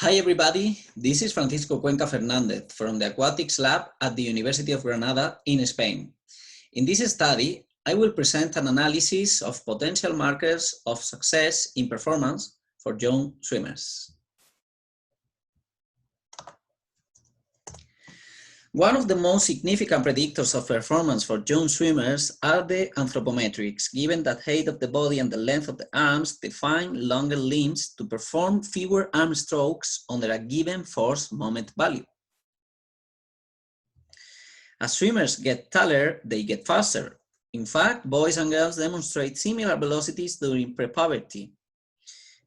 Hi everybody, this is Francisco Cuenca Fernandez from the Aquatics Lab at the University of Granada in Spain. In this study, I will present an analysis of potential markers of success in performance for young swimmers. One of the most significant predictors of performance for young swimmers are the anthropometrics, given that height of the body and the length of the arms define longer limbs to perform fewer arm strokes under a given force moment value. As swimmers get taller, they get faster. In fact, boys and girls demonstrate similar velocities during pre-puberty.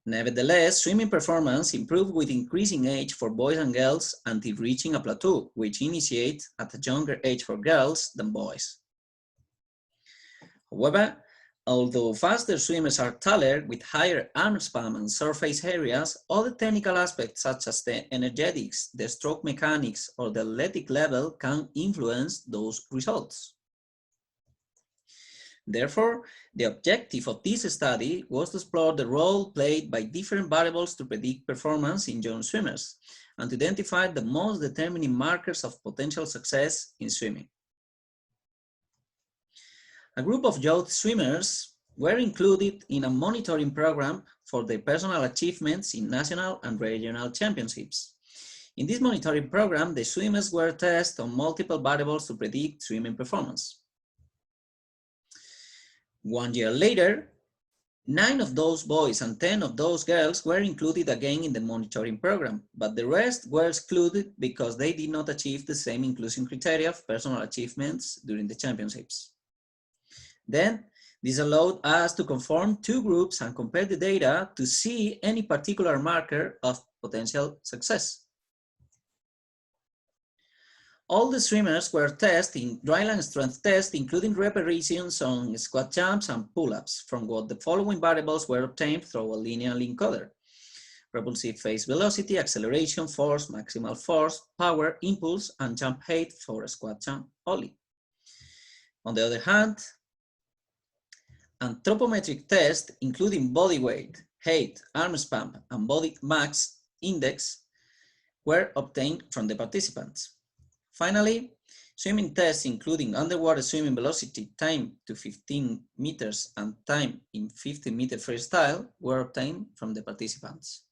Nevertheless, swimming performance improved with increasing age for boys and girls until reaching a plateau, which initiates at a younger age for girls than boys. However, although faster swimmers are taller with higher arm span and surface areas, other technical aspects such as the energetics, the stroke mechanics, or the athletic level can influence those results. Therefore, the objective of this study was to explore the role played by different variables to predict performance in young swimmers and to identify the most determining markers of potential success in swimming. A group of youth swimmers were included in a monitoring program for their personal achievements in national and regional championships. In this monitoring program, the swimmers were tested on multiple variables to predict swimming performance. 1 year later, 9 of those boys and 10 of those girls were included again in the monitoring program, but the rest were excluded because they did not achieve the same inclusion criteria of personal achievements during the championships. Then, this allowed us to conform two groups and compare the data to see any particular marker of potential success. All the swimmers were tested in dryland strength tests, including repetitions on squat jumps and pull-ups, from what the following variables were obtained through a linear encoder: propulsive phase velocity, acceleration, force, maximal force, power, impulse, and jump height for a squat jump only. On the other hand, anthropometric tests, including body weight, height, arm span, and body mass index, were obtained from the participants. Finally, swimming tests, including underwater swimming velocity, time to 15 meters, and time in 50-meter freestyle, were obtained from the participants.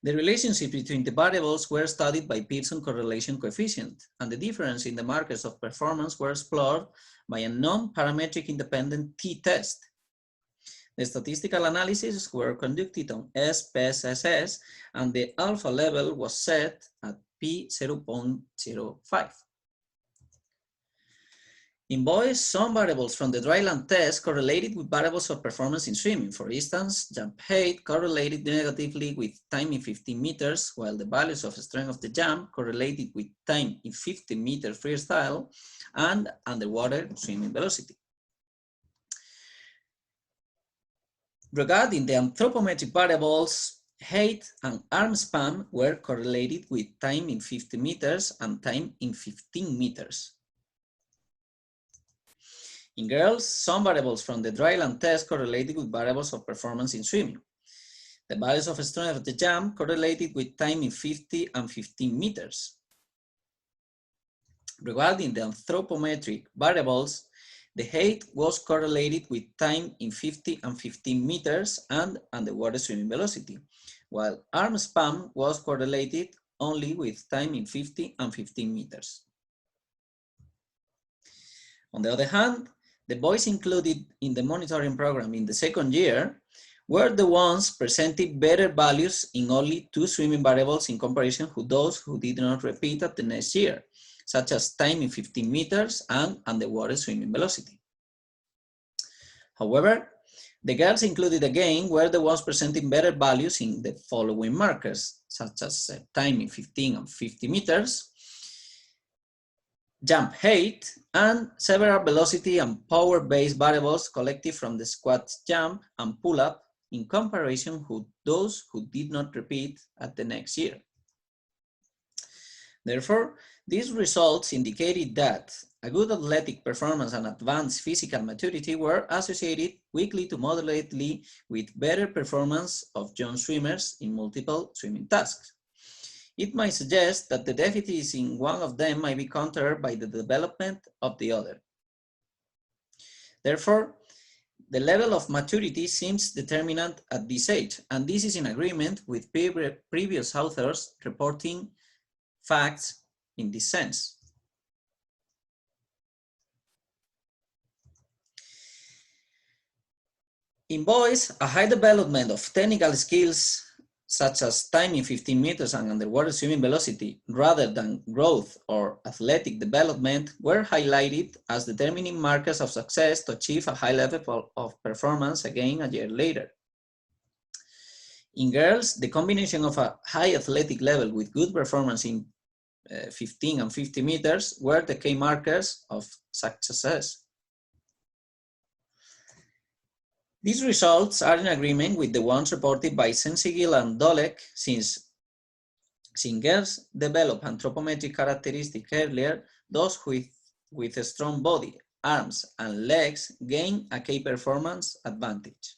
The relationship between the variables were studied by Pearson correlation coefficient, and the difference in the markers of performance were explored by a non-parametric independent t-test. The statistical analyses were conducted on SPSS, and the alpha level was set at P0.05. In boys, some variables from the dryland test correlated with variables of performance in swimming. For instance, jump height correlated negatively with time in 15 meters, while the values of strength of the jump correlated with time in 50-meter freestyle and underwater swimming velocity. Regarding the anthropometric variables, height and arm span were correlated with time in 50 meters and time in 15 meters. In girls, some variables from the dryland test correlated with variables of performance in swimming. The values of strength of the jump correlated with time in 50 and 15 meters. Regarding the anthropometric variables, the height was correlated with time in 50 and 15 meters and underwater swimming velocity, while arm span was correlated only with time in 50 and 15 meters. On the other hand, the boys included in the monitoring program in the second year were the ones presenting better values in only 2 swimming variables in comparison with those who did not repeat at the next year, such as time in 15 meters and underwater swimming velocity. However, the girls included again were the ones presenting better values in the following markers, such as time in 15 and 50 meters, jump height, and several velocity and power-based variables collected from the squat jump and pull-up in comparison with those who did not repeat at the next year. Therefore, These results indicated that a good athletic performance and advanced physical maturity were associated weakly to moderately with better performance of young swimmers in multiple swimming tasks. It might suggest that the deficits in one of them might be countered by the development of the other. Therefore, the level of maturity seems determinant at this age, and this is in agreement with previous authors reporting facts in this sense. In boys, a high development of technical skills such as timing 15 meters and underwater swimming velocity rather than growth or athletic development were highlighted as determining markers of success to achieve a high level of performance again a year later. In girls, the combination of a high athletic level with good performance in 15 and 50 meters were the key markers of success. These results are in agreement with the ones reported by Sensigil and Dolek, since girls develop anthropometric characteristics earlier, those with a strong body, arms, and legs gain a key performance advantage.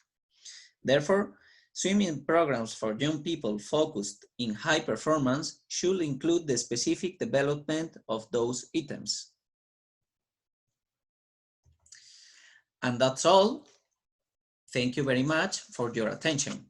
Therefore, swimming programs for young people focused in high performance should include the specific development of those items. And that's all. Thank you very much for your attention.